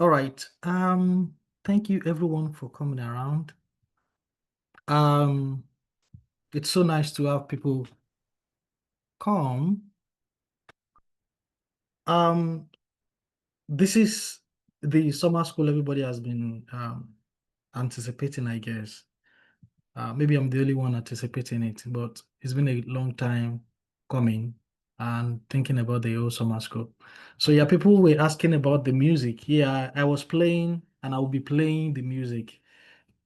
All right. Thank you everyone for coming around. Um, it's so nice to have people come. Um, this is the summer school everybody has been anticipating, I guess. Maybe I'm the only one anticipating it, but it's been a long time coming and thinking about the whole summer school. So yeah, people were asking about the music. Yeah, I was playing and I will be playing the music.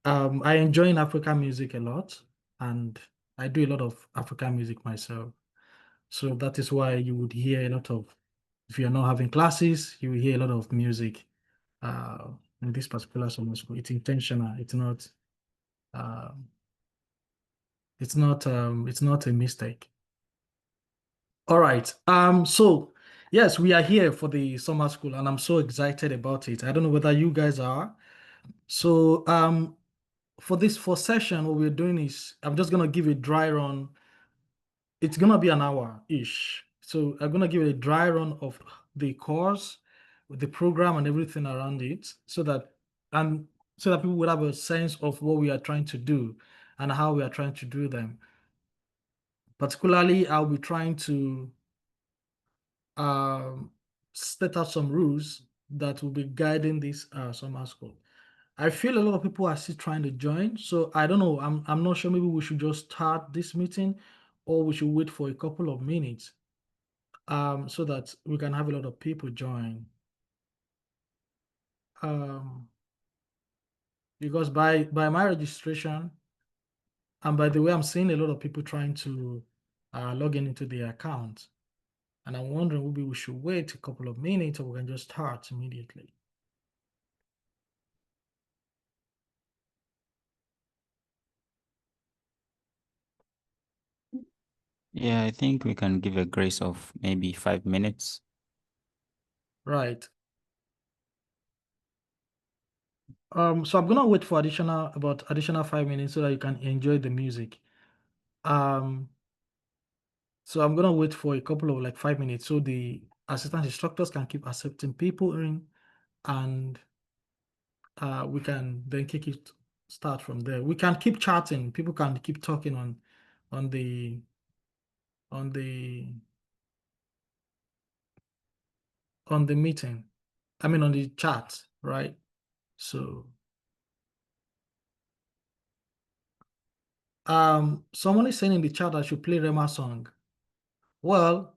I enjoy African music a lot, and I do a lot of African music myself. So that is why you would hear a lot of, if you're not having classes, you will hear a lot of music uh, in this particular summer school. It's intentional. Uh, it's not a mistake. All right. So yes, we are here for the summer school, and I'm so excited about it. I don't know whether you guys are. So for this first session, what we're doing is I'm just gonna give a dry run. It's gonna be an hour-ish. So I'm gonna give a dry run of the course, with the program and everything around it, and so that people would have a sense of what we are trying to do and how we are trying to do them. Particularly, I'll be trying to um, set out some rules that will be guiding this summer school. I feel a lot of people are still trying to join, so I don't know. I'm not sure. Maybe we should just start this meeting, or we should wait for a couple of minutes, so that we can have a lot of people join. Um, because by my registration, and by the way, I'm seeing a lot of people trying to log in into their account, and I'm wondering maybe we should wait a couple of minutes, or we can just start immediately. Yeah, I think we can give a grace of maybe 5 minutes. Right. So I'm gonna wait for additional 5 minutes so that you can enjoy the music. So I'm gonna wait for a couple of like 5 minutes so the assistant instructors can keep accepting people in, and we can then start from there. We can keep chatting. People can keep talking on the on the on the meeting. I mean on the chat, right? So someone is saying in the chat I should play Rema song. Well,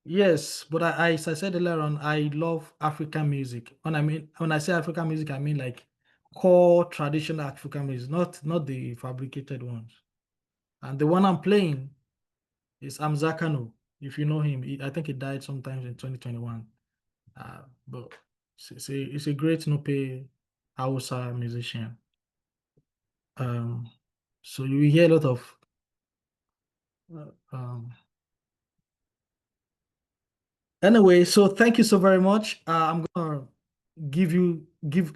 yes, but as I said earlier on, I love African music. When I say African music, I mean like core traditional African music, not the fabricated ones. And the one I'm playing is Amzakano. If you know him, I think he died sometimes in 2021. But it's a great Nupe Hausa musician. So you will hear a lot of anyway, so thank you so very much. I'm gonna give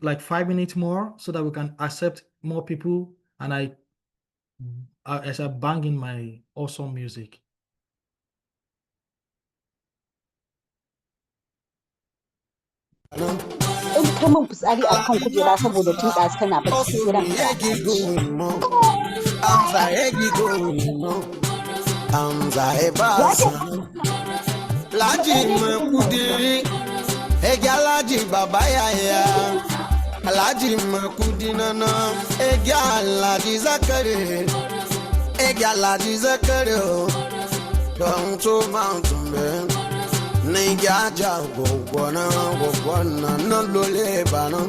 like 5 minutes more so that we can accept more people, and as I bang in my awesome music. In ta min fitsari a kan kujera saboda tun ɗazu kana bacci sai ran Laji makudiri, egalaji baba yaya. Laji makudinana, egalaji zakare, egalaji zakare. Don't to mountain man, Nigaja go wana no lole bana.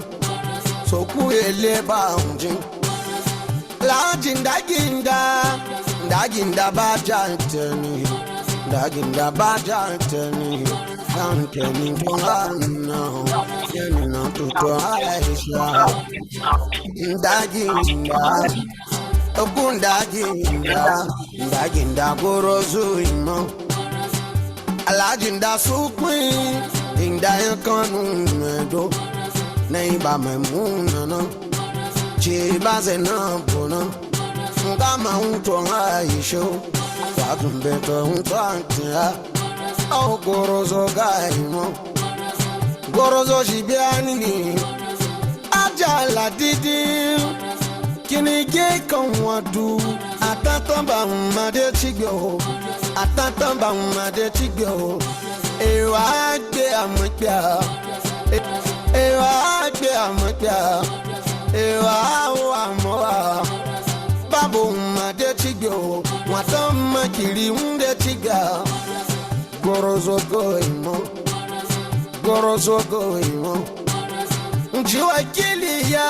So kuele bounding. Laji daginda bajanteni. Daginda bajanteni, Anteni Tuhana, Yenina Tutuaisha, Daginda Gorozuimo, Alajinda Sukwi, Indaya Kanumedo, Neighbor Memuna, Chibazena Bona, Gama Utuaisho. Beto untantia au gorozo gaimo go Gorozo jibiani ajala didi kini ge kan wadu atatamba made tigbo atatamba made tigbo ewa gbe amopia ewa gbe amopia ewa o amoa babo made tigbo watan makiri unde tiga gorozo go imo gorozo go imo njiwa kili ya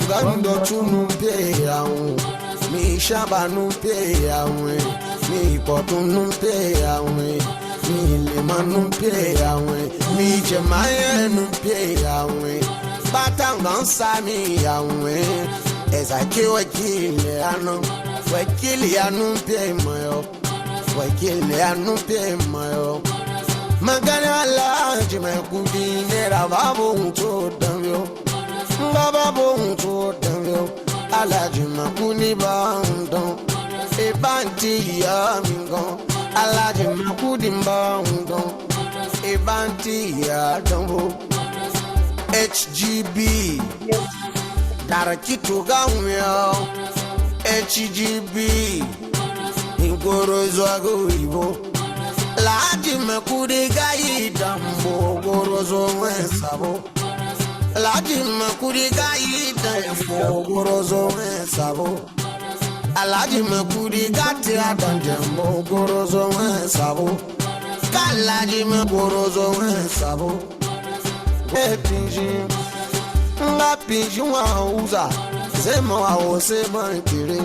gando tunu pe yaun mi shaba nu pe yaun mi potun nu pe yaun mi le manu pe yaun mi jemaye nu pe yaun batangan sa mi yaun eza ki wakili anu wakili anu pe moyo wakili anu pe moyo magana la jime kudi nera babu to damyo babu to damyo ala jime kuni bandon e banti ya mingon ala jime kudi bandon e banti ya dambo HGB darakito gamyo HGB inkoro zwago ibo Laji makudi gayi dambo gorozo sabo. Laji makudi gayi dambo gorozo sabo. Alaji makudi gati adambo gorozo sabo. Kalaji makorozo sabo. Epinji, nga pinji wa uza. Sema wa osema kiri.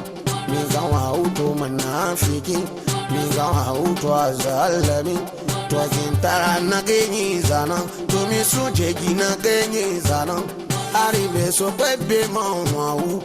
Miga wa uto manafiki. Miga wa uto azalami. Twa kintara na genyi zana. Tumi sujegi na genyi zana. Arrive so bebe mwa u.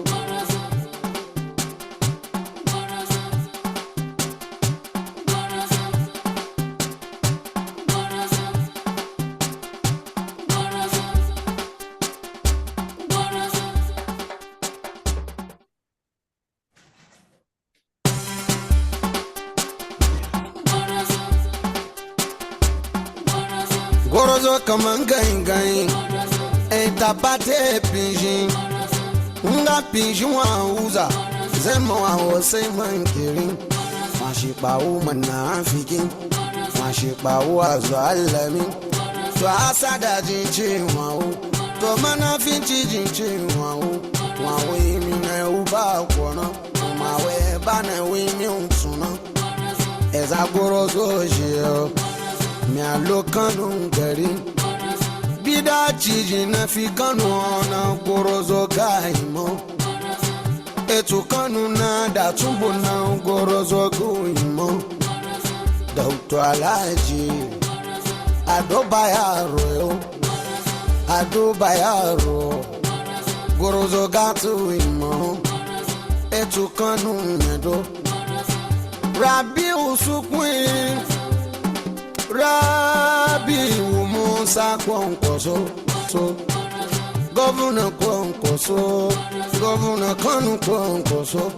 Gorozo kamangai gai etapate pinjin nga pinjin wa uza zemo wa ose mankiri mashipa u manafiki mashipa u azalami to asada jinchi wa u to manafiki jinchi wa u wa we mi na uba kona ma we bana we mi unsuna eza gorozo jio mi alokanu gari bida chiji na fikanu na gorozo gaimo etu kanu na datumbo na gorozo guimo dauto alaji adobayaro gorozo gatu imo etu kanu medo rabi usukwi Rabi Musa Kwankoso, Governor Kwankoso, Governor Kanu Kwankoso,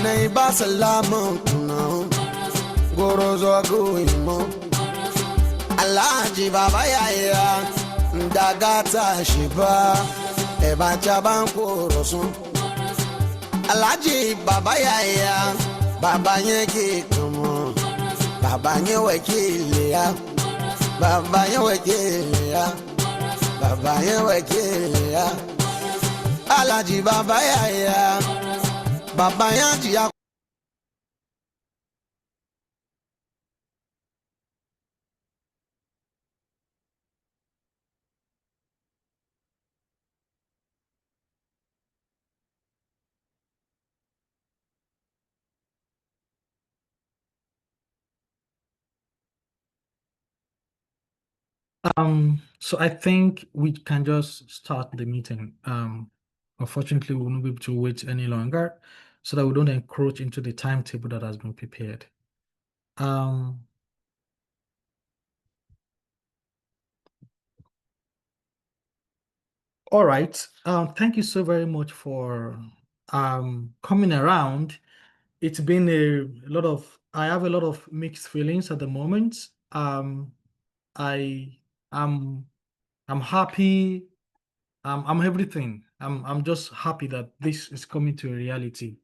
Neighbor Salama Tuna, Gorozo Guimo, Alaji Baba Yaya, Dagata Shiba, Eba Chabanko Rosu, Alaji Baba Yaya, Baba Yeki Kamo. Baba nye wakili ya, baba nye wakili ya, baba nye wakili ya. Alaji baba ya, baba ya. So I think we can just start the meeting. Unfortunately, we won't be able to wait any longer so that we don't encroach into the timetable that has been prepared. All right. Thank you so very much for coming around. It's been I have a lot of mixed feelings at the moment. I am I'm happy. I'm everything. I'm just happy that this is coming to a reality.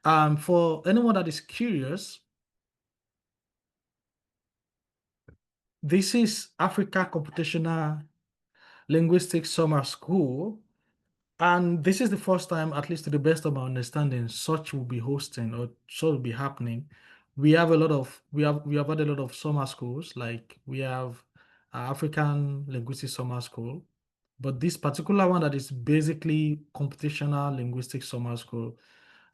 For anyone that is curious, this is Africa Computational Linguistics Summer School. And this is the first time, at least to the best of my understanding, such will be hosting or such will be happening. We have had a lot of summer schools, like we have African Linguistics Summer School, but this particular one that is basically computational linguistics summer school,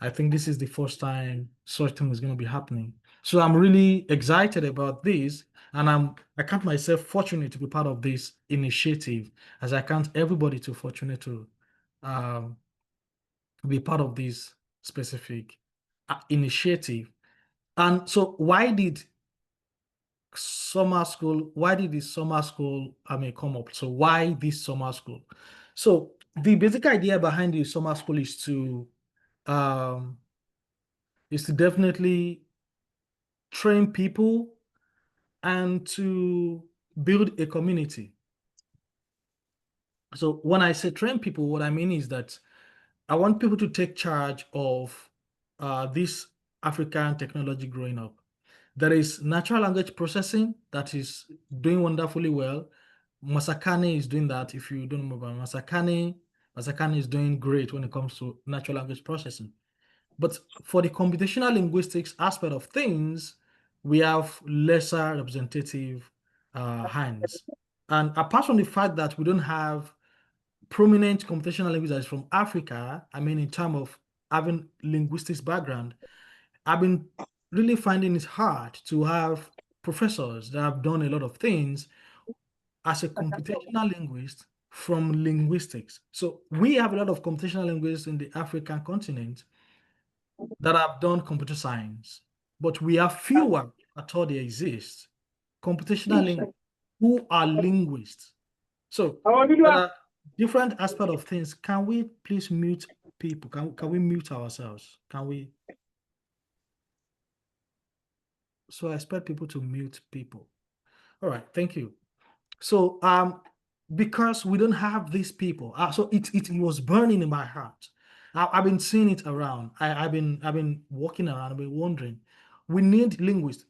I think this is the first time such thing is going to be happening. So I'm really excited about this, and I count myself fortunate to be part of this initiative, as I count everybody to fortunate to um, be part of this specific initiative. And so why did this summer school come up? So why this summer school? So the basic idea behind the summer school um, is to definitely train people and to build a community. So when I say train people, what I mean is that I want people to take charge of this African technology growing up. There is natural language processing that is doing wonderfully well. Masakane is doing that. If you don't know about Masakane is doing great when it comes to natural language processing. But for the computational linguistics aspect of things, we have lesser representative hands. And apart from the fact that we don't have prominent computational linguists from Africa, I mean, in terms of having linguistics background, I've been really finding it hard to have professors that have done a lot of things as a computational linguist from linguistics. So we have a lot of computational linguists in the African continent that have done computer science, but we have fewer at all they exist, computational linguists who are linguists. So there are different aspects of things. Can we please mute people? Can we mute ourselves? Can we? So I expect people to mute people. All right, thank you. So because we don't have these people, so it was burning in my heart. I've been seeing it around. I've been walking around. I've been wondering. We need linguists.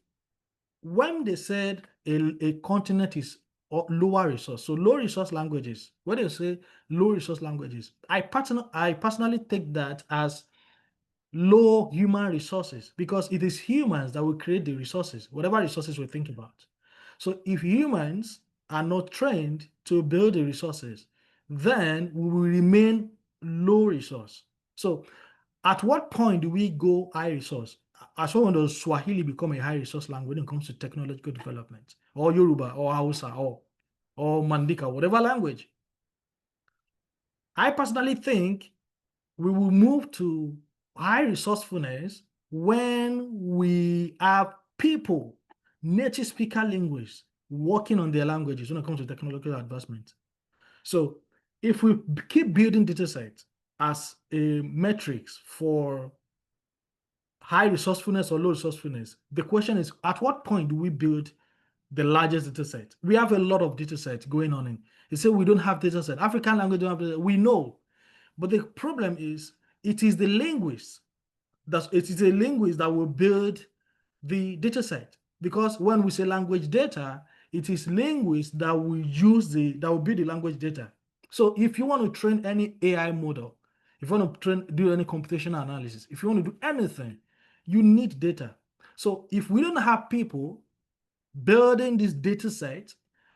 When they said a continent is lower resource, so low resource languages. When they say low resource languages, I personally take that as low human resources, because it is humans that will create the resources, whatever resources we think about. So if humans are not trained to build the resources, then we will remain low resource. So at what point do we go high resource? As someone does Swahili become a high resource language when it comes to technological development, or Yoruba, or Hausa, or Mandika, whatever language? I personally think we will move to high resourcefulness when we have people, native speaker linguists, working on their languages when it comes to technological advancement. So if we keep building data sets as a metrics for high resourcefulness or low resourcefulness, the question is, at what point do we build the largest data set? We have a lot of data sets going on in. You say we don't have data set. African language don't have data set. We know. But the problem is, it is the linguists it is a linguist that will build the data set. Because when we say language data, it is linguists that will build the language data. So if you want to train any AI model, if you want to do any computational analysis, if you want to do anything, you need data. So if we don't have people building this data set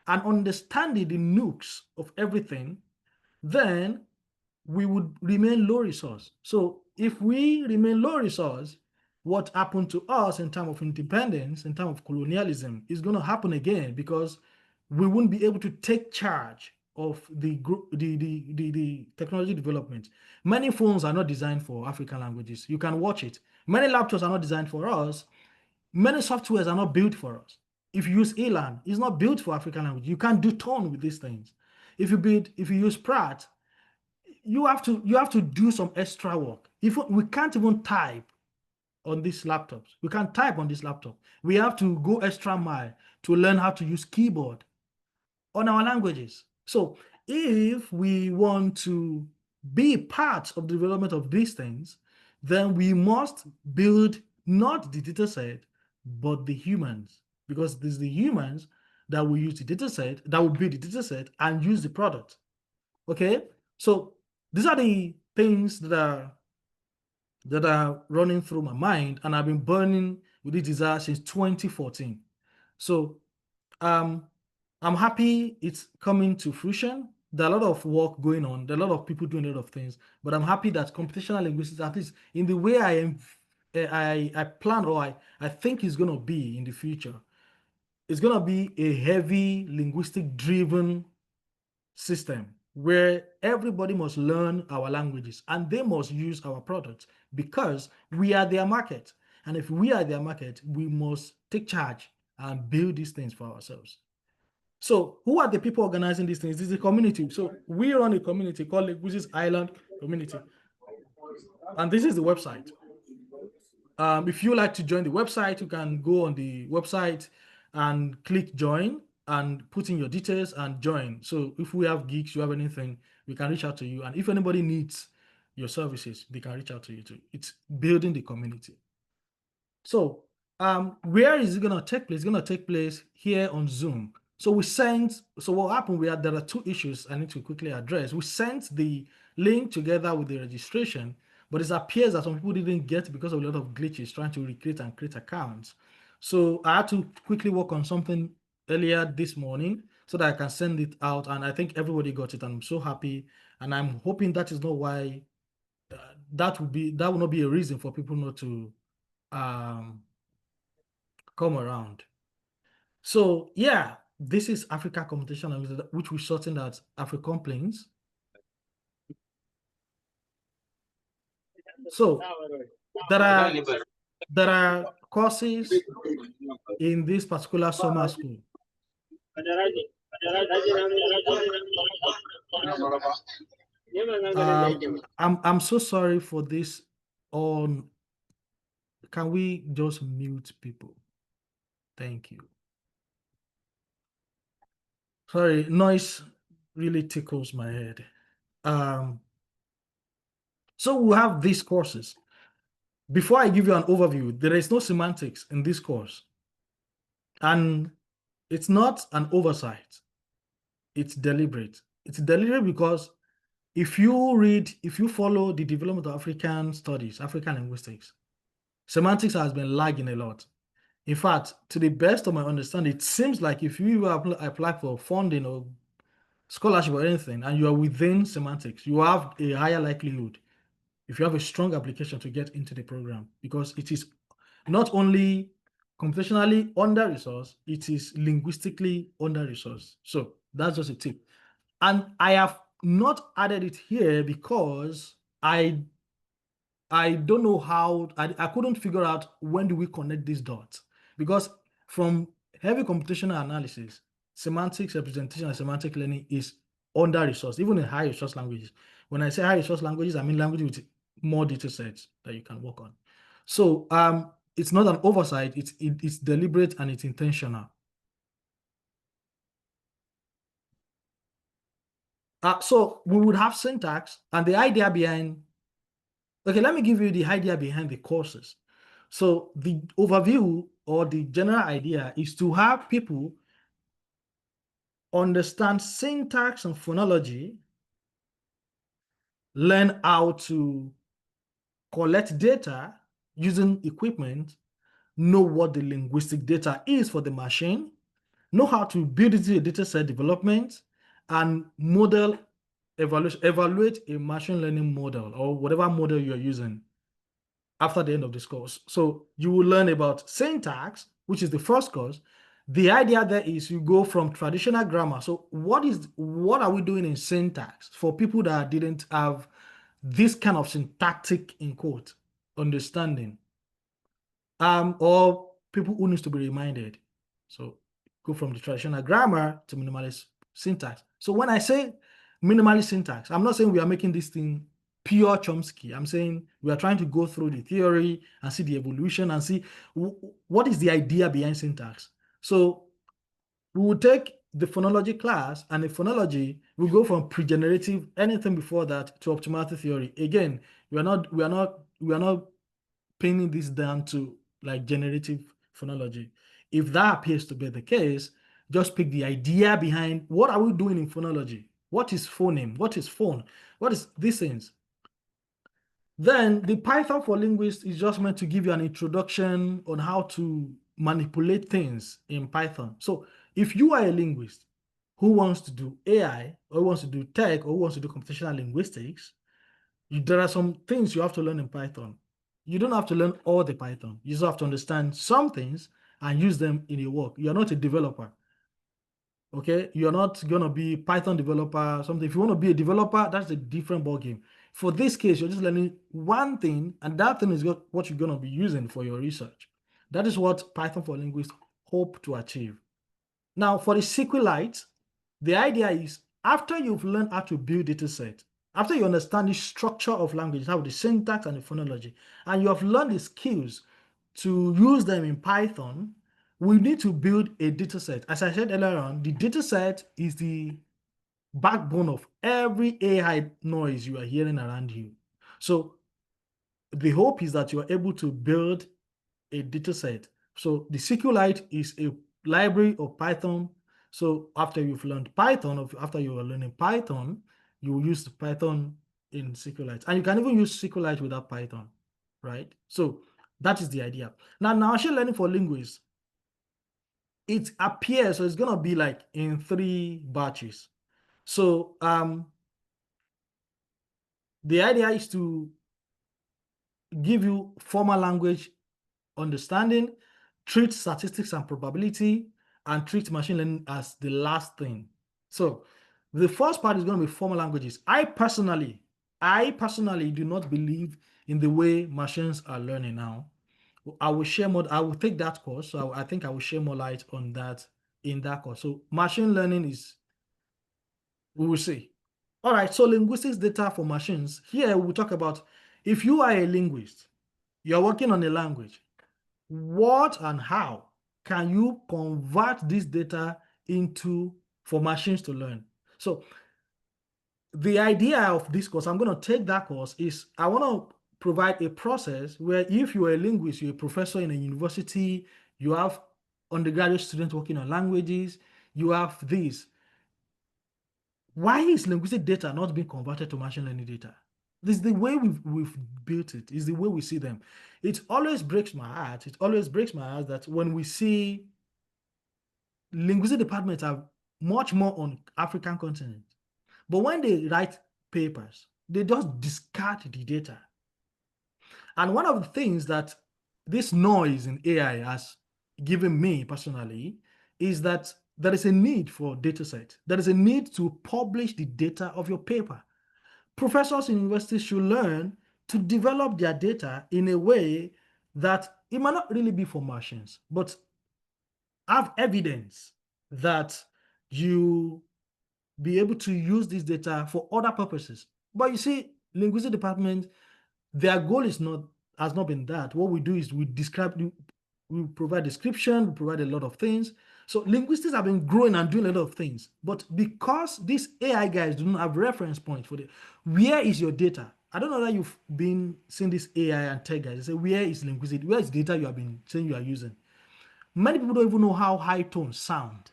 and understanding the nukes of everything, then we would remain low resource. So if we remain low resource, what happened to us in terms of independence, in terms of colonialism, is going to happen again, because we wouldn't be able to take charge of the technology development. Many phones are not designed for African languages. You can watch it. Many laptops are not designed for us. Many softwares are not built for us. If you use Elan, it's not built for African language. You can't do tone with these things. If you use Pratt, you have to do some extra work. If we can't even type on these laptops, we can't type on this laptop. We have to go extra mile to learn how to use keyboard on our languages. So if we want to be part of the development of these things, then we must build not the data set, but the humans, because it is the humans that will use the data set, that will build the data set and use the product. Okay, so these are the things that are running through my mind, and I've been burning with this desire since 2014. So I'm happy it's coming to fruition. There are a lot of work going on. There are a lot of people doing a lot of things, but I'm happy that computational linguistics, at least in the way I am, I plan, or I think it's going to be in the future, it's going to be a heavy linguistic driven system where everybody must learn our languages and they must use our products because we are their market. And if we are their market, we must take charge and build these things for ourselves. So who are the people organizing these things? This is a community. So we run a community called Linguistics Island Community. And this is the website. If you like to join the website, you can go on the website and click join and put in your details and join. So if we have gigs, you have anything, we can reach out to you. And if anybody needs your services, they can reach out to you too. It's building the community. So where is it going to take place? It's going to take place here on Zoom. So what happened, there are two issues I need to quickly address. We sent the link together with the registration, but it appears that some people didn't get because of a lot of glitches trying to recreate and create accounts. So I had to quickly work on something earlier this morning so that I can send it out, and I think everybody got it, and I'm so happy. And I'm hoping that is not why that will not be a reason for people not to come around. So yeah, this is Africa Computational, which we're sorting as African planes. So there are courses in this particular summer school. I'm so sorry for this. Can we just mute people? Thank you. Sorry, noise really tickles my head. So we have these courses. Before I give you an overview, there is no semantics in this course. And it's not an oversight. It's deliberate. It's deliberate because if you follow the development of African studies, African linguistics, semantics has been lagging a lot. In fact, to the best of my understanding, it seems like if you apply for funding or scholarship or anything, and you are within semantics, you have a higher likelihood if you have a strong application to get into the program, because it is not only computationally under-resourced, it is linguistically under-resourced. So that's just a tip. And I have not added it here because I don't know how, I couldn't figure out when do we connect these dots. Because from heavy computational analysis, semantics representation and semantic learning is under-resourced, even in high-resource languages. When I say high-resource languages, I mean languages with more data sets that you can work on. So it's not an oversight, it's deliberate and it's intentional. So we would have syntax, and the idea behind, okay, let me give you the idea behind the courses. So the overview or the general idea is to have people understand syntax and phonology, learn how to collect data using equipment, know what the linguistic data is for the machine, know how to build it into a data set development, and evaluate a machine learning model or whatever model you're using after the end of this course. So you will learn about syntax, which is the first course. The idea there is you go from traditional grammar. So what are we doing in syntax for people that didn't have this kind of syntactic, in quote, understanding, or people who needs to be reminded? So go from the traditional grammar to minimalist syntax. So when I say minimalist syntax, I'm not saying we are making this thing pure Chomsky. I'm saying we are trying to go through the theory and see the evolution and see what is the idea behind syntax. So we will take the phonology class, and the phonology will go from pre-generative, anything before that, to optimality theory. Again, we are not pinning this down to like generative phonology. If that appears to be the case, just pick the idea behind what are we doing in phonology? What is phoneme? What is phone? What is these things? Then the Python for linguists is just meant to give you an introduction on how to manipulate things in Python. So if you are a linguist who wants to do AI, or wants to do tech, or wants to do computational linguistics, there are some things you have to learn in Python. You don't have to learn all the Python. You just have to understand some things and use them in your work. You're not a developer. Okay, you're not gonna be Python developer, something. If you want to be a developer, that's a different ballgame. For this case, you're just learning one thing, and that thing is what you're gonna be using for your research. That is what Python for linguists hope to achieve. Now, for the SQLite, the idea is after you've learned how to build data set, after you understand the structure of language, how the syntax and the phonology, and you have learned the skills to use them in Python, we need to build a data set. As I said earlier on, the data set is the backbone of every AI noise you are hearing around you. So the hope is that you are able to build a data set. So the SQLite is a library of Python. So after you've learned Python, or after you are learning Python, you will use the Python in SQLite. And you can even use SQLite without Python, right? So that is the idea. Now machine learning for linguists, it appears, so it's gonna be like in 3 batches. So the idea is to give you formal language understanding, treat statistics and probability, and treat machine learning as the last thing. So the first part is going to be formal languages. I personally do not believe in the way machines are learning now. I will share more. I will take that course. So I think I will share more light on that in that course. So machine learning is, we will see. All right. So linguistics data for machines. Here we'll talk about if you are a linguist, you're working on a language, what and how can you convert this data into for machines to learn? So the idea of this course, I'm going to take that course, is I want to provide a process where if you're a linguist, you're a professor in a university, you have undergraduate students working on languages, you have this. Why is linguistic data not being converted to machine learning data? This is the way we've built it. It's the way we see them. It always breaks my heart. It always breaks my heart that when we see linguistic departments are much more on African continent, but when they write papers, they just discard the data. And one of the things that this noise in AI has given me personally is that there is a need for data set. There is a need to publish the data of your paper. Professors in universities should learn to develop their data in a way that it might not really be for machines, but have evidence that you be able to use this data for other purposes. But you see, linguistic department, their goal has not been that. What we do is we provide description, we provide a lot of things. So linguistics have been growing and doing a lot of things. But because these AI guys do not have reference points for it, where is your data? I don't know that you've been seeing this AI and tech guys. They say, where is linguistics? Where is data you have been saying you are using? Many people don't even know how high tones sound.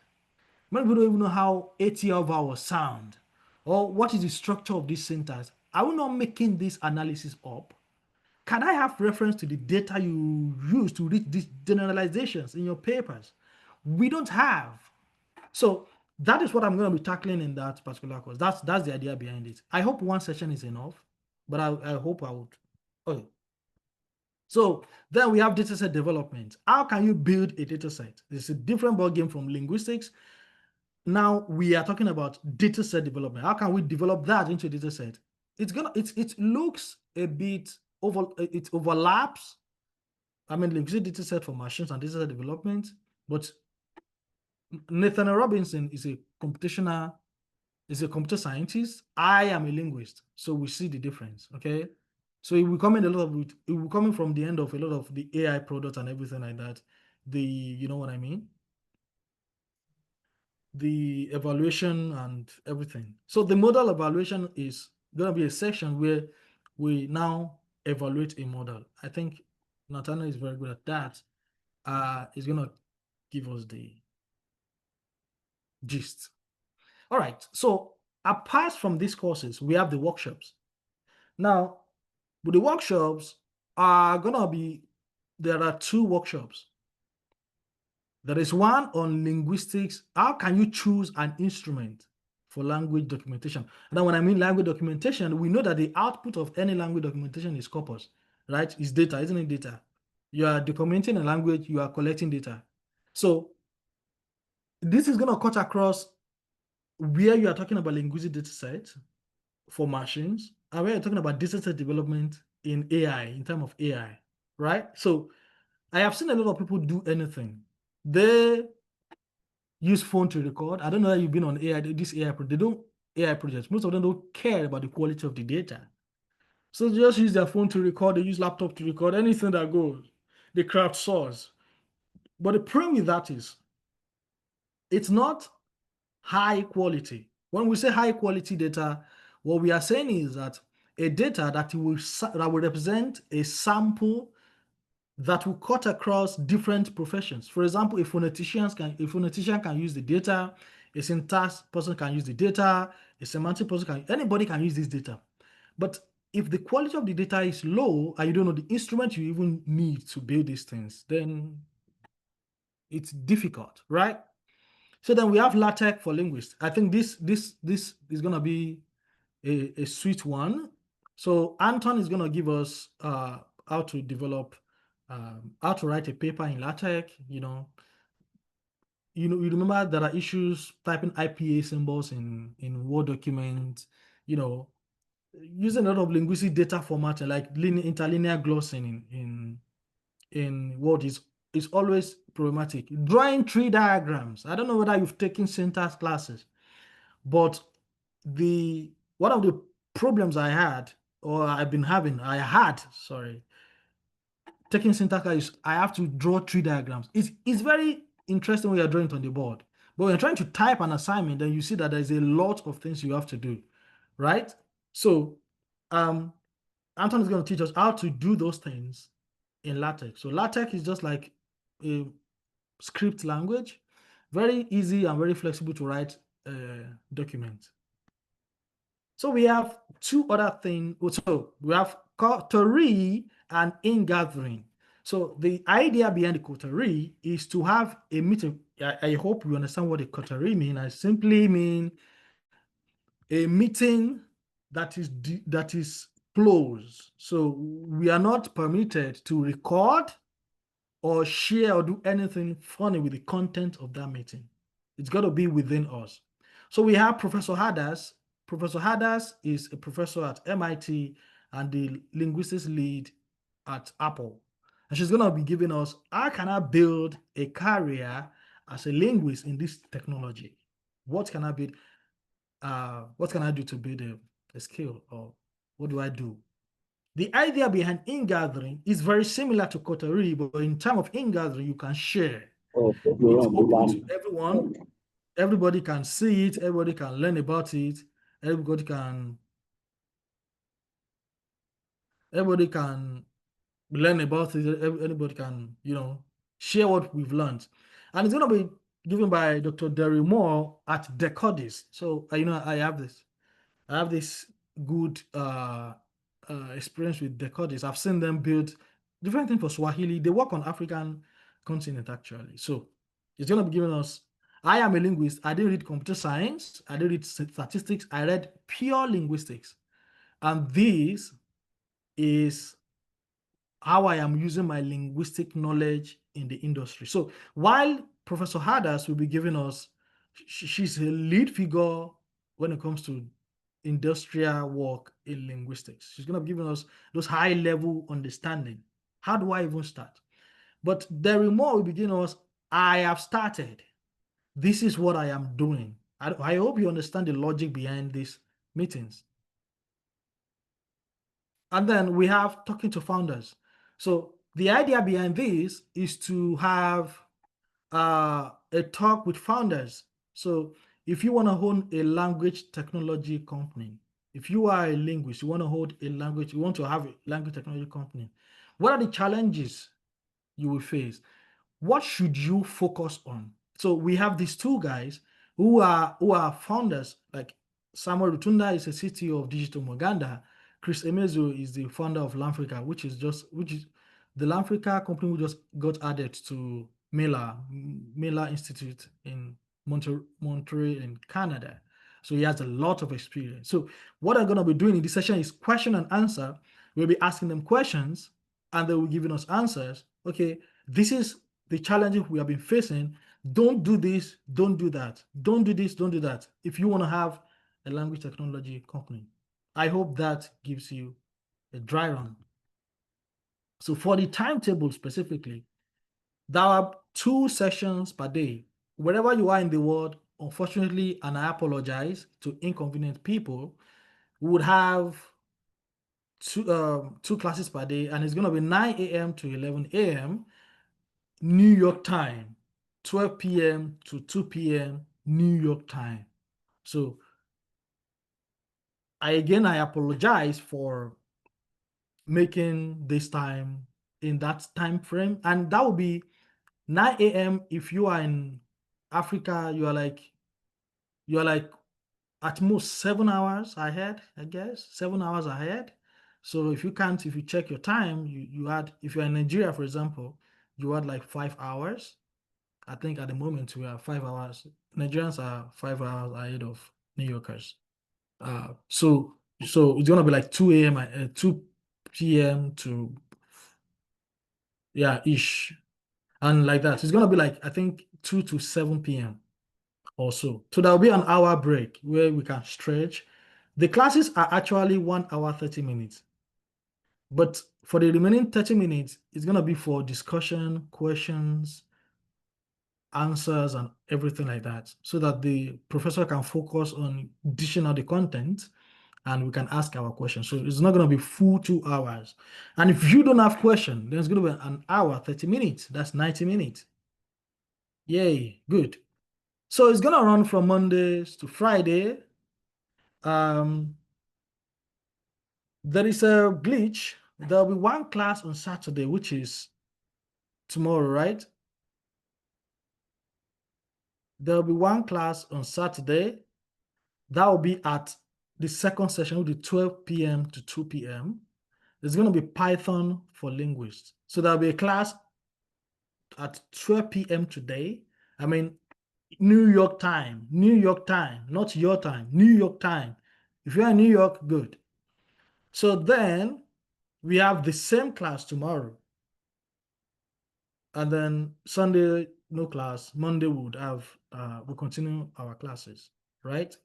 Many people don't even know how ATL vowels sound, or what is the structure of this syntax. Are we not making this analysis up? Can I have reference to the data you use to reach these generalizations in your papers? We don't have. So that is what I'm going to be tackling in that particular course. That's the idea behind it. I hope one session is enough, but I hope I would. Okay. So then we have dataset development. How can you build a dataset? It's a different ballgame from linguistics. Now we are talking about dataset development. How can we develop that into a dataset? It looks a bit it overlaps. I mean, linguistic dataset for machines and dataset development, but Nathaniel Robinson is a computer scientist. I am a linguist, so we see the difference. Okay, so it will come coming from the end of a lot of the AI products and everything like that. You know what I mean? the evaluation and everything. So the model evaluation is going to be a section where we now evaluate a model. I think Nathaniel is very good at that. He's going to give us the gist. All right. So apart from these courses, we have the workshops. Now, with the workshops are going to be, there are 2 workshops. There is one on linguistics. How can you choose an instrument for language documentation? Now, when I mean language documentation, we know that the output of any language documentation is corpus, right? It's data, isn't it data? You are documenting a language, you are collecting data. So this is going to cut across where you are talking about linguistic data set for machines, and where you're talking about data set development in AI, in terms of AI, right? So I have seen a lot of people do anything. They use phone to record. I don't know that you've been on AI, this AI, they don't AI projects. Most of them don't care about the quality of the data. So they just use their phone to record, they use laptop to record, anything that goes. They craft source. But the problem with that is it's not high quality. When we say high quality data, what we are saying is that a data that will represent a sample that will cut across different professions. For example, a phonetician can use the data, a syntax person can use the data, a semantic person anybody can use this data. But if the quality of the data is low and you don't know the instrument you even need to build these things, then it's difficult, right? So then we have LaTeX for linguists. I think this is going to be a sweet one. So Anton is going to give us how to develop, how to write a paper in LaTeX. You remember there are issues typing IPA symbols in Word documents. Using a lot of linguistic data format like interlinear glossing in Word is always problematic. Drawing tree diagrams. I don't know whether you've taken syntax classes, but one of the problems I had taking syntax is I have to draw tree diagrams. It's very interesting when you're drawing it on the board, but when you're trying to type an assignment, then you see that there's a lot of things you have to do, right? So Anton is going to teach us how to do those things in LaTeX. So LaTeX is just like a script language, very easy and very flexible to write documents. So we have 2 other things. So we have coterie and ingathering. So the idea behind the coterie is to have a meeting. I hope you understand what a coterie means. I simply mean a meeting that is closed. So we are not permitted to record or share or do anything funny with the content of that meeting. It's got to be within us. So we have Professor Hadas. Professor Hadas is a professor at MIT and the linguistics lead at Apple. And she's going to be giving us, how can I build a career as a linguist in this technology? What can I build? What can I do to build a skill, or what do I do? The idea behind ingathering is very similar to coterie, but in terms of ingathering, you can share. It's open to everyone. Everybody can see it. Everybody can learn about it. Everybody can learn about it. Everybody can, share what we've learned. And it's going to be given by Dr. Derry Moore at Decodis. So, I have this good experience with Decodis. I've seen them build different things for Swahili. They work on African continent, actually. So it's going to be giving us, I am a linguist. I didn't read computer science. I didn't read statistics. I read pure linguistics. And this is how I am using my linguistic knowledge in the industry. So while Professor Hadas will be giving us, she's a lead figure when it comes to industrial work in linguistics. She's going to be giving us those high level understanding. How do I even start? But Derry Moore will be giving us, I have started. This is what I am doing. I hope you understand the logic behind these meetings. And then we have talking to founders. So the idea behind this is to have a talk with founders. So if you want to own a language technology company, if you are a linguist, you want to hold a language, you want to have a language technology company, what are the challenges you will face? What should you focus on? So we have these two guys who are founders. Like Samuel Rutunda is a CTO of Digital Moganda. Chris Emezo is the founder of Lanfrica, which is the Lanfrica company who just got added to Mela Institute in Montreal in Canada. So he has a lot of experience. So what I'm going to be doing in this session is question and answer. We'll be asking them questions and they will be giving us answers. Okay, this is the challenges we have been facing. Don't do this, don't do that. Don't do this, don't do that. If you want to have a language technology company, I hope that gives you a dry run. So for the timetable specifically, there are 2 sessions per day. Wherever you are in the world, unfortunately, and I apologize to inconvenient people, we would have two classes per day, and it's going to be 9 a.m. to 11 a.m. New York time, 12 p.m. to 2 p.m. New York time. So I apologize for making this time in that time frame, and that will be 9 a.m. If you are in Africa, you are like at most 7 hours ahead, I guess, 7 hours ahead. So if you check your time, you add, if you're in Nigeria, for example, you add like 5 hours. I think at the moment we are 5 hours. Nigerians are 5 hours ahead of New Yorkers. So it's gonna be like 2 a.m. 2 p.m. to ish, and like that. It's gonna be like I think 2 to 7 p.m. or so. So there will be an hour break where we can stretch. The classes are actually 1 hour 30 minutes, but for the remaining 30 minutes, it's gonna be for discussion, questions, answers, and everything like that, so that the professor can focus on dishing out the content and we can ask our questions. So it's not going to be full 2 hours. And if you don't have question, then it's going to be an hour 30 minutes. That's 90 minutes. Yay, good. So it's going to run from Mondays to Friday. There is a glitch. There'll be one class on Saturday, which is tomorrow, right? There'll be one class on Saturday. That will be at the second session, will be 12 p.m. to 2 p.m. There's going to be Python for linguists. So there'll be a class at 12 p.m. today. I mean, New York time, not your time, New York time. If you're in New York, good. So then we have the same class tomorrow. And then Sunday, no class. Monday we'll continue our classes, right?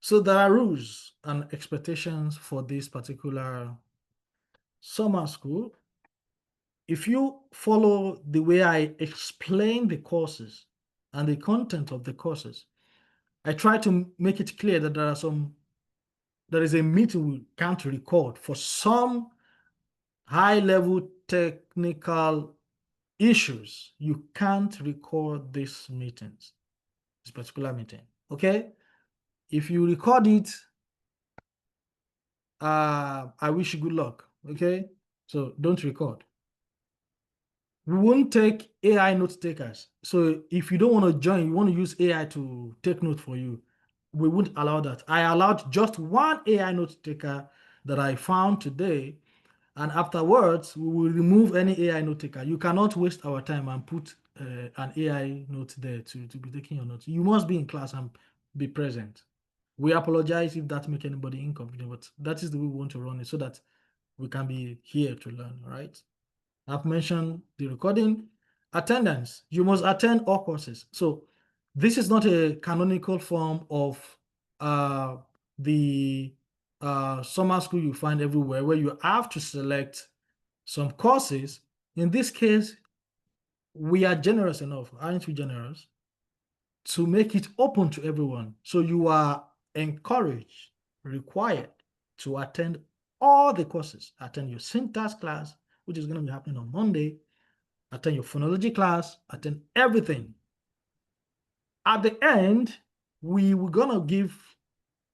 So there are rules and expectations for this particular summer school. If you follow the way I explain the courses and the content of the courses, I try to make it clear that there is a meeting we can't record for some high-level technical issues. You can't record these meetings, this particular meeting, okay? If you record it, I wish you good luck, okay? So don't record. We won't take AI note takers. So if you don't want to join, you want to use AI to take note for you, we wouldn't allow that. I allowed just one AI note taker that I found today, and afterwards we will remove any AI note taker. You cannot waste our time and put an AI note there to be taking your notes. You must be in class and be present. We apologize if that makes anybody inconvenient, but that is the way we want to run it so that we can be here to learn, right? I've mentioned the recording. Attendance, you must attend all courses. So this is not a canonical form of the summer school you find everywhere where you have to select some courses. In this case, we are generous enough, aren't we generous, to make it open to everyone. So you are encouraged, required to attend all the courses. Attend your syntax class, which is going to be happening on Monday. attend your phonology class, attend everything. At the end, we were gonna give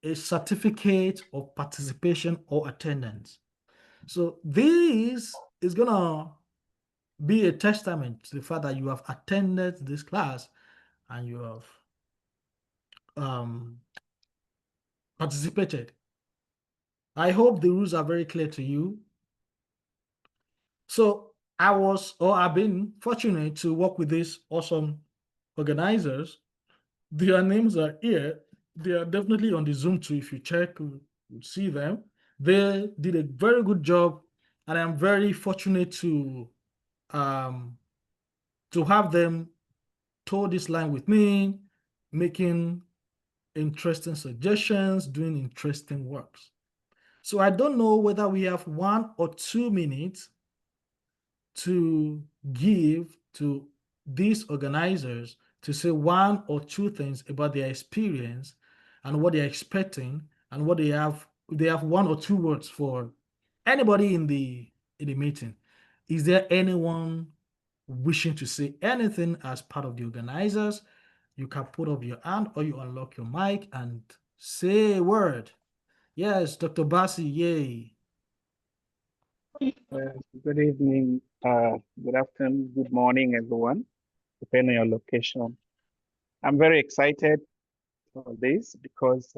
a certificate of participation or attendance. So this is gonna be a testament to the fact that you have attended this class and you have participated. I hope the rules are very clear to you. So I've been fortunate to work with these awesome organizers. Their names are here. They are definitely on the Zoom too. If you check, you see them. They did a very good job, and I'm very fortunate um, to have them toe this line with me, making interesting suggestions, doing interesting works. So I don't know whether we have 1 or 2 minutes to give to these organizers to say 1 or 2 things about their experience and what they're expecting and what they have. They have 1 or 2 words for anybody in the meeting. Is there anyone wishing to say anything as part of the organizers? You can put up your hand or you unlock your mic and say a word. Yes, Dr. Bassi, yay. Good evening, good afternoon, good morning, everyone, depending on your location. I'm very excited for this because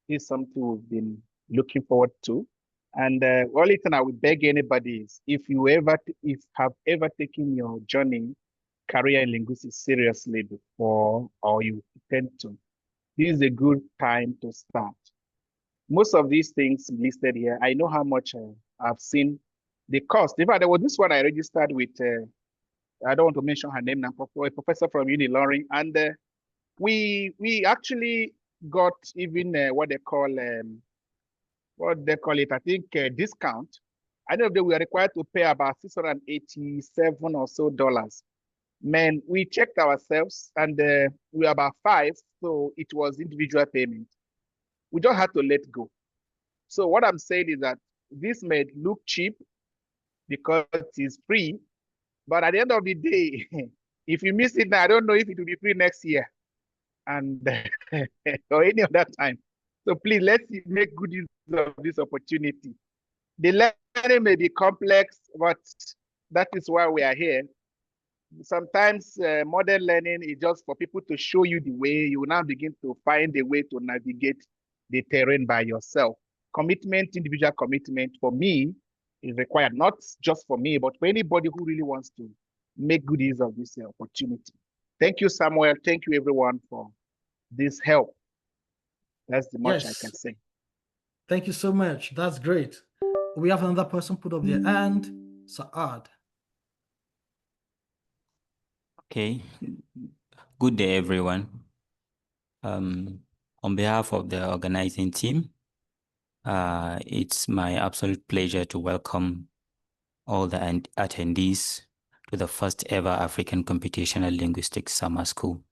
it's something we've been looking forward to. And only thing I would beg anybody is if have ever taken your journey, career in linguistics seriously before, or you intend to, this is a good time to start. Most of these things listed here, I know how much I've seen the cost. In fact, there was this one I registered with, I don't want to mention her name now, a professor from Uni Loring, and we actually got even what they call it, I think, discount. I know that we are required to pay about $687 or so dollars. Man, we checked ourselves and we were about 5, so it was individual payment. We just had to let go. So what I'm saying is that this may look cheap because it's free, but at the end of the day, if you miss it now, I don't know if it will be free next year and or any other time. So please, let's make good use of this opportunity. The learning may be complex, but that is why we are here. Sometimes modern learning is just for people to show you the way. You will now begin to find a way to navigate the terrain by yourself. Commitment, individual commitment for me is required, not just for me, but for anybody who really wants to make good use of this opportunity. Thank you, Samuel. Thank you, everyone, for this help. That's the much I can say. Thank you so much. That's great. We have another person put up their hand. Saad. Okay. Good day, everyone. On behalf of the organizing team, it's my absolute pleasure to welcome all the attendees to the first ever African Computational Linguistics Summer School,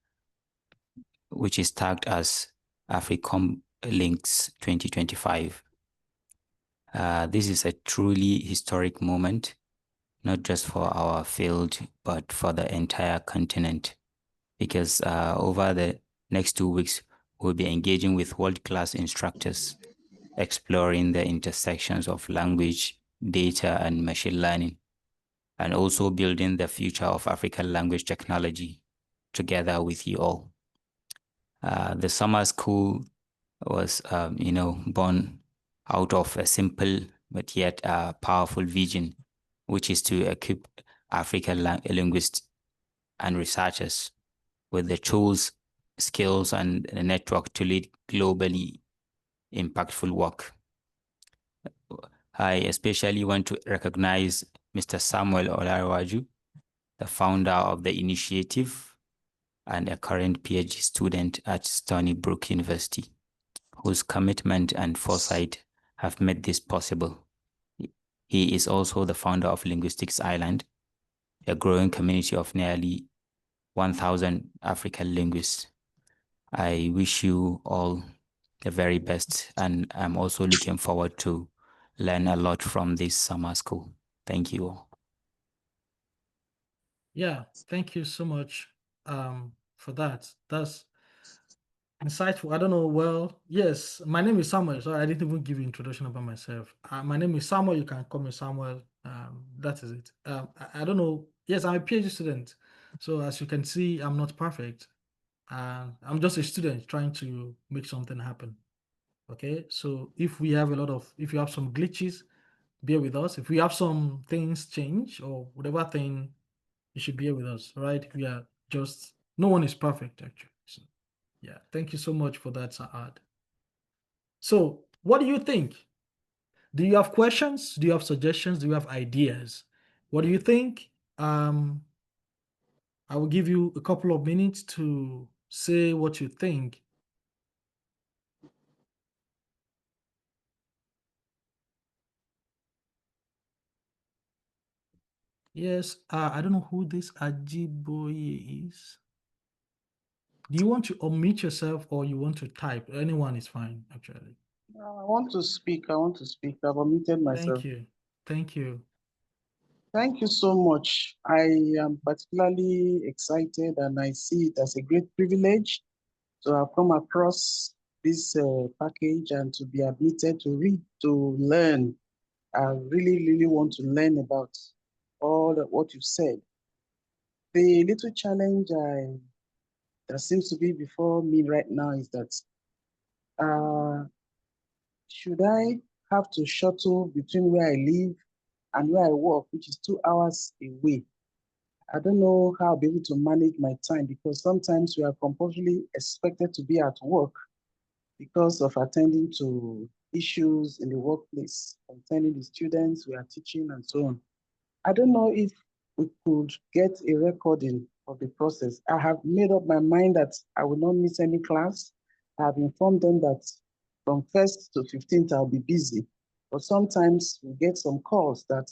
which is tagged as AfriCom Links 2025. This is a truly historic moment, not just for our field, but for the entire continent, because over the next 2 weeks, we'll be engaging with world-class instructors, exploring the intersections of language, data, and machine learning, and also building the future of African language technology together with you all. The summer school was, born out of a simple but yet powerful vision, which is to equip African linguists and researchers with the tools, skills, and the network to lead globally impactful work. I especially want to recognize Mr. Samuel Olarwaju, the founder of the initiative and a current PhD student at Stony Brook University, whose commitment and foresight have made this possible. He is also the founder of Linguistics Island, a growing community of nearly 1,000 African linguists. I wish you all the very best, and I'm also looking forward to learn a lot from this summer school. Thank you all. Yeah, thank you so much for that. That's insightful. I don't know. Well, yes, my name is Samuel. So I didn't even give you introduction about myself. My name is Samuel. You can call me Samuel. That is it. I don't know. Yes, I'm a PhD student. So as you can see, I'm not perfect. I'm just a student trying to make something happen. Okay. So if we have if you have some glitches, bear with us. If we have some things change or whatever thing, you should bear with us, right? We are just, no one is perfect actually. So yeah, thank you so much for that, Saad. So what do you think? Do you have questions? Do you have suggestions? Do you have ideas? What do you think? I will give you a couple of minutes to say what you think. Yes, I don't know who this Ajiboye is. Do you want to unmute yourself or you want to type? Anyone is fine, actually. I want to speak. I want to speak. I've unmuted myself. Thank you. Thank you. Thank you so much. I am particularly excited and I see it as a great privilege to have come across this package and to be admitted to read, to learn. I really, really want to learn about all what you've said. The little challenge that seems to be before me right now is that should I have to shuttle between where I live and where I work, which is 2 hours away? I don't know how I'll be able to manage my time because sometimes we are compulsorily expected to be at work because of attending to issues in the workplace, attending the students we are teaching and so on. I don't know if we could get a recording of the process. I have made up my mind that I will not miss any class. I have informed them that from 1st to 15th, I'll be busy. But sometimes we get some calls that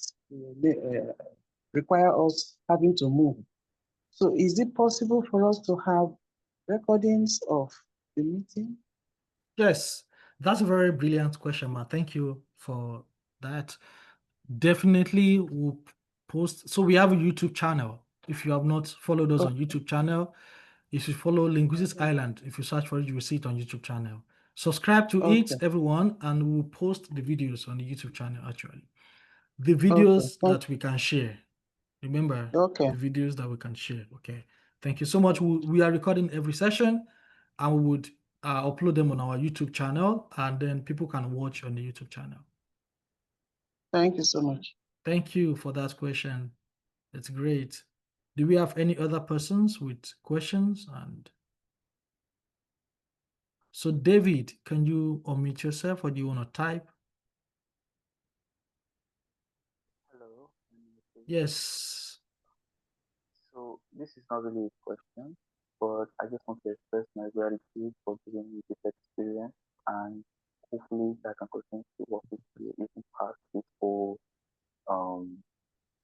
require us having to move. So is it possible for us to have recordings of the meeting? Yes, that's a very brilliant question, Ma. Thank you for that. Definitely we'll post. So we have a YouTube channel. If you have not followed us on YouTube channel, you should follow Linguistics Island. If you search for it, you will see it on YouTube channel. Subscribe to it, everyone, and we'll post the videos on the YouTube channel actually. The videos that we can share. Remember, the videos that we can share. Okay. Thank you so much. We are recording every session and we would upload them on our YouTube channel and then people can watch on the YouTube channel. Thank you so much. Thank you for that question. It's great. Do we have any other persons with questions? And so David, can you unmute yourself or do you want to type? Hello. Yes. So this is not really a question, but I just want to express my gratitude for giving me this experience, and hopefully I can continue to work with you even past this whole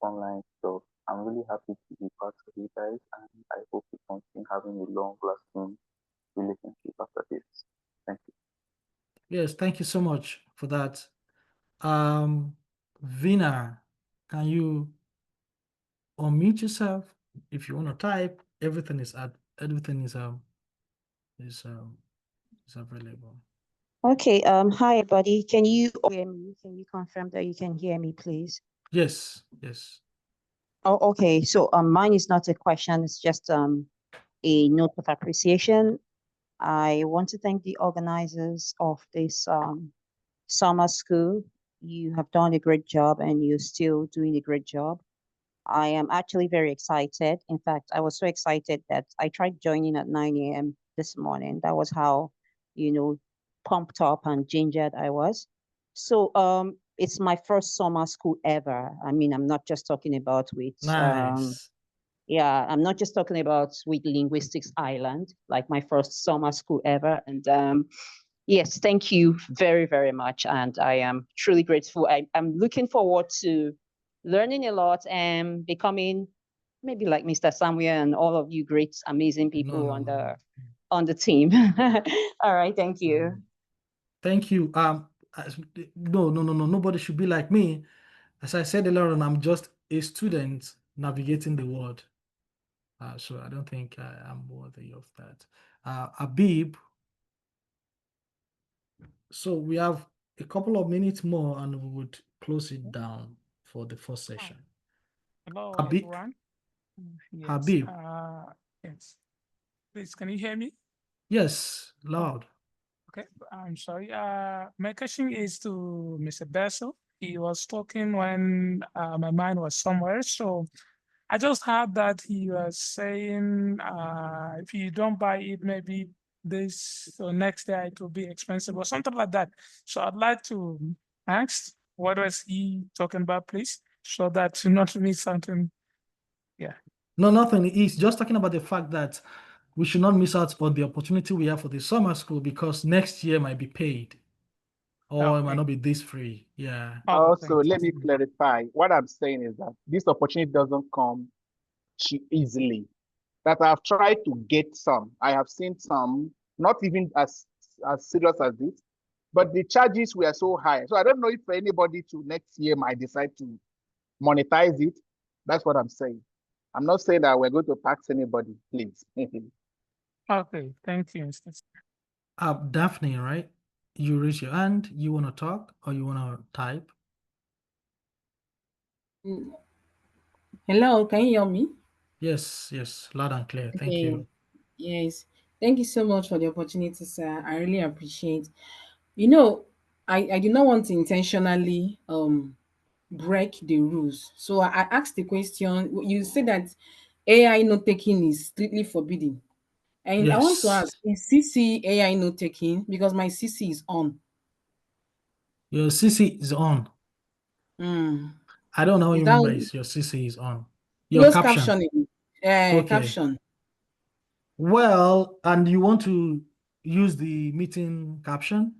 online stuff. I'm really happy to be part of you guys, and I hope we continue having a long-lasting relationship after this. Thank you. Yes, thank you so much for that. Vina, can you unmute yourself if you want to type? Everything is available. Okay, hi everybody. Can you hear me? Can you confirm that you can hear me, please? Yes, yes. Oh, okay. So mine is not a question, it's just a note of appreciation. I want to thank the organizers of this summer school. You have done a great job and you're still doing a great job. I am actually very excited. In fact, I was so excited that I tried joining at 9 a.m. this morning. That was how, pumped up and gingered I was. So it's my first summer school ever. I mean, I'm not just talking about with Nice. yeah, I'm not just talking about with Linguistics Island, like my first summer school ever. And yes, thank you very, very much. And I am truly grateful. I'm looking forward to learning a lot and becoming maybe like Mr. Samuel and all of you great, amazing people on the team. All right, thank you. Thank you. No, nobody should be like me. As I said earlier on, I'm just a student navigating the world. So I don't think I am worthy of that. Abib, so we have a couple of minutes more and we would close it down for the first session. Hello, Habib, everyone. Yes. Habib. Yes. Please, can you hear me? Yes, loud. Okay. I'm sorry. My question is to Mr. Bessel. He was talking when my mind was somewhere. So I just heard that he was saying if you don't buy it, maybe this or next day it will be expensive or something like that. So I'd like to ask, what was he talking about, please? So that to not miss something. Yeah. No, nothing. He's just talking about the fact that we should not miss out on the opportunity we have for the summer school because next year might be paid or it might Okay. not be this free. Yeah. Oh, Also, thanks. let me clarify. What I'm saying is that this opportunity doesn't come easily. That I've tried to get some. I have seen some, not even as serious as this, but the charges were so high. So I don't know if anybody to next year might decide to monetize it. That's what I'm saying. I'm not saying that we're going to tax anybody, please. Okay, thank you, Mr. Daphne, right? You raise your hand. You want to talk or you want to type? Hello, can you hear me? Yes, yes, loud and clear. Thank Okay. you. Yes. Thank you so much for the opportunity, sir. I really appreciate. You know, I do not want to intentionally break the rules. So I asked the question. You said that AI note taking is strictly forbidden. And I want to Yes, ask, is CC AI note taking? Because my CC is on. your CC is on. Hmm. I don't know what Is you that mean by your CC is on. Your closed caption. captioning? Okay. Caption. Well, and you want to use the meeting caption?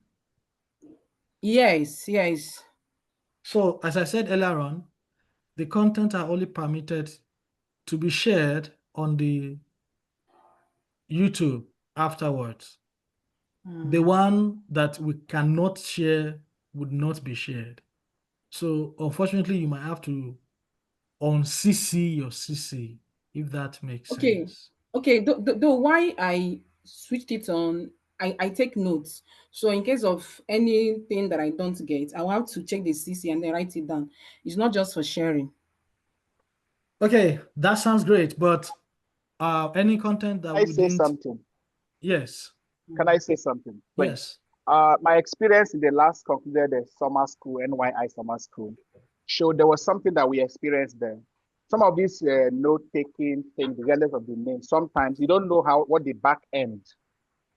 Yes, yes. So, as I said earlier on, the content are only permitted to be shared on the YouTube afterwards. The one that we cannot share would not be shared. So, unfortunately, you might have to un-CC your CC, if that makes Okay. sense. Okay. Though why I switched it on, I take notes. So in case of anything that I don't get, I'll have to check the CC and then write it down. It's not just for sharing. Okay, that sounds great, but any content that Can I we say didn't, something? yes, Can I say something? Wait. yes, My experience in the last concluded summer school, NYI summer school, showed there was something that we experienced there. Some of these note-taking things, regardless of the name, sometimes you don't know what the back end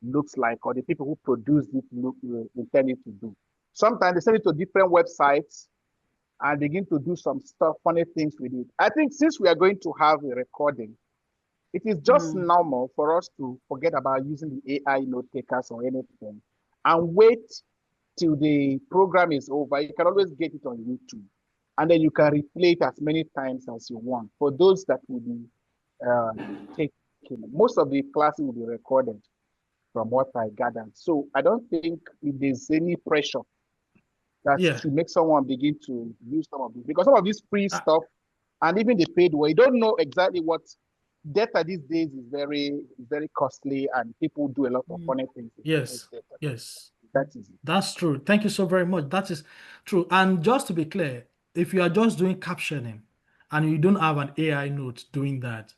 looks like or the people who produce it intend it to do. Sometimes they send it to different websites and begin to do some stuff, funny things with it. I think since we are going to have a recording, it is just normal for us to forget about using the AI note takers or anything and wait till the program is over. You can always get it on YouTube. And then you can replay it as many times as you want. For those that will be taken, most of the classes will be recorded from what I gathered. So I don't think if there's any pressure that yeah. should make someone begin to use some of this. Because some of this free Uh, stuff and even the paid way, you don't know exactly what data these days is very costly and people do a lot of funny things with yes, data. yes, That is it. that's true. Thank you so very much. That is true. And just to be clear, if you are just doing captioning and you don't have an AI note doing that,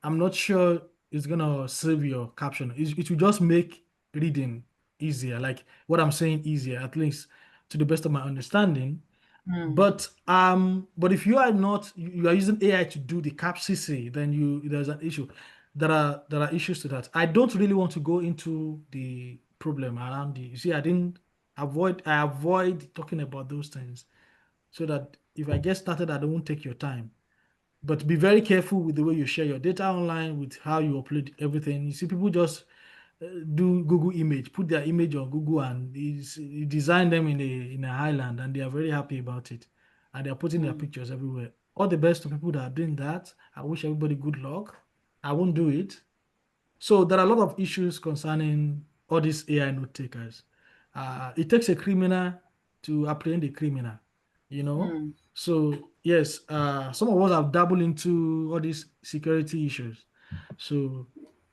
I'm not sure it's gonna save your caption. It will just make reading easier, like what I'm saying easier, at least to the best of my understanding. But if you are not you are using AI to do the cap CC, then there's an issue. There are issues to that. I don't really want to go into the problem around the. You see, I avoid talking about those things so that if I get started, I don't take your time. But be very careful with the way you share your data online, with how you upload everything. You see, people just do Google image, put their image on Google, and you design them in a highland, and they are very happy about it, and they are putting their pictures everywhere. All the best to people that are doing that. I wish everybody good luck. I won't do it. So there are a lot of issues concerning all these AI note takers. It takes a criminal to apprehend a criminal, you know. So yes, some of us have dabbled into all these security issues, So,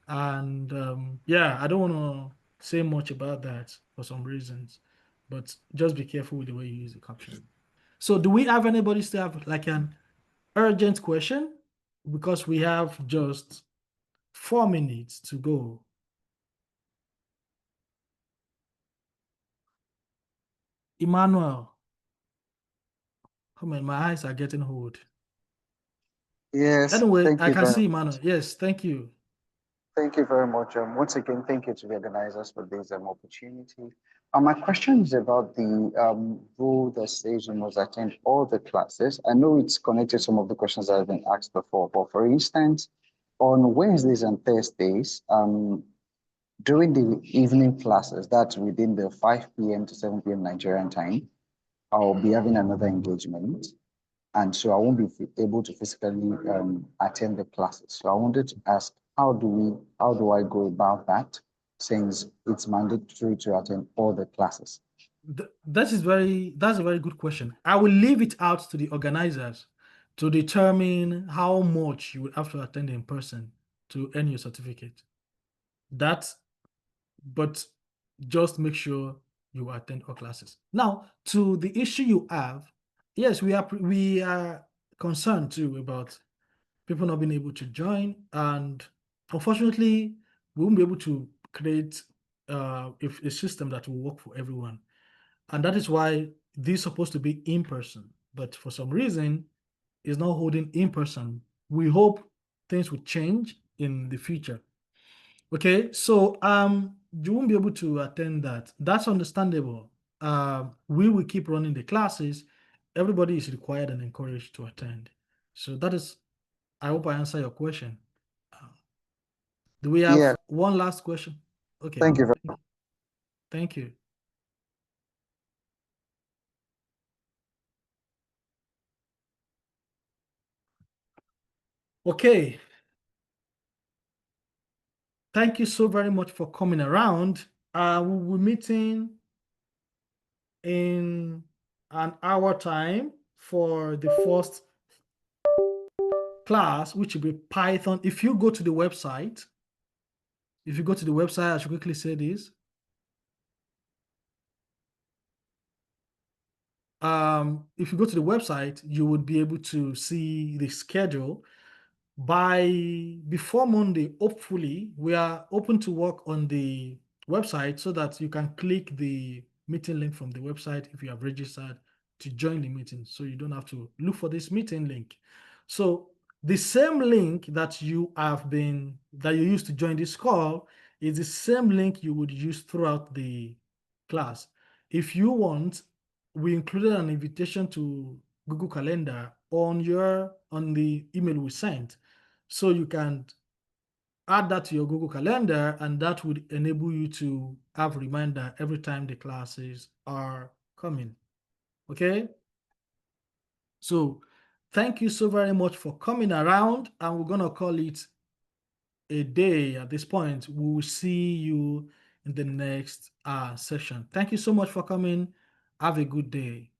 and yeah, I don't want to say much about that for some reasons, but just be careful with the way you use the caption. So, do we have anybody still have like an urgent question? Because we have just 4 minutes to go. Emmanuel. Come on, my eyes are getting old. Yes, Anyway, thank I you can very see Emmanuel. Yes, thank you. Thank you very much. Once again, thank you to the organizers for this opportunity. My question is about the rule that says you must attend all the classes. I know it's connected to some of the questions that have been asked before, but for instance, on Wednesdays and Thursdays, during the evening classes, that's within the 5 p.m. to 7 p.m. Nigerian time, I'll be having another engagement. And so I won't be able to physically attend the classes. So I wanted to ask, how do I go about that, since it's mandatory to attend all the classes? That's a very good question. I will leave it out to the organizers to determine how much you would have to attend in person to earn your certificate. But just make sure you attend all classes. Now, to the issue you have, yes, we are concerned too about people not being able to join, and unfortunately, we won't be able to create a system that will work for everyone. And that is why this is supposed to be in person, but for some reason, it's not holding in person. We hope things will change in the future. Okay, so you won't be able to attend that. That's understandable. We will keep running the classes. Everybody is required and encouraged to attend. So that is, I hope I answer your question. Do we have Yeah, one last question? Okay, thank you very thank you. Thank you. Okay. Thank you so very much for coming around. We'll be meeting in an hour time for the first class, which will be Python. If you go to the website, I should quickly say this. If you go to the website, you would be able to see the schedule. Before Monday, hopefully, we are open to work on the website so that you can click the meeting link from the website if you have registered to join the meeting. So you don't have to look for this meeting link. So the same link that you used to join this call is the same link you would use throughout the class. If you want, we included an invitation to Google Calendar on the email we sent. So you can add that to your Google Calendar, and that would enable you to have a reminder every time the classes are coming. Okay? So thank you so very much for coming around, and we're going to call it a day at this point. We will see you in the next session. Thank you so much for coming. Have a good day.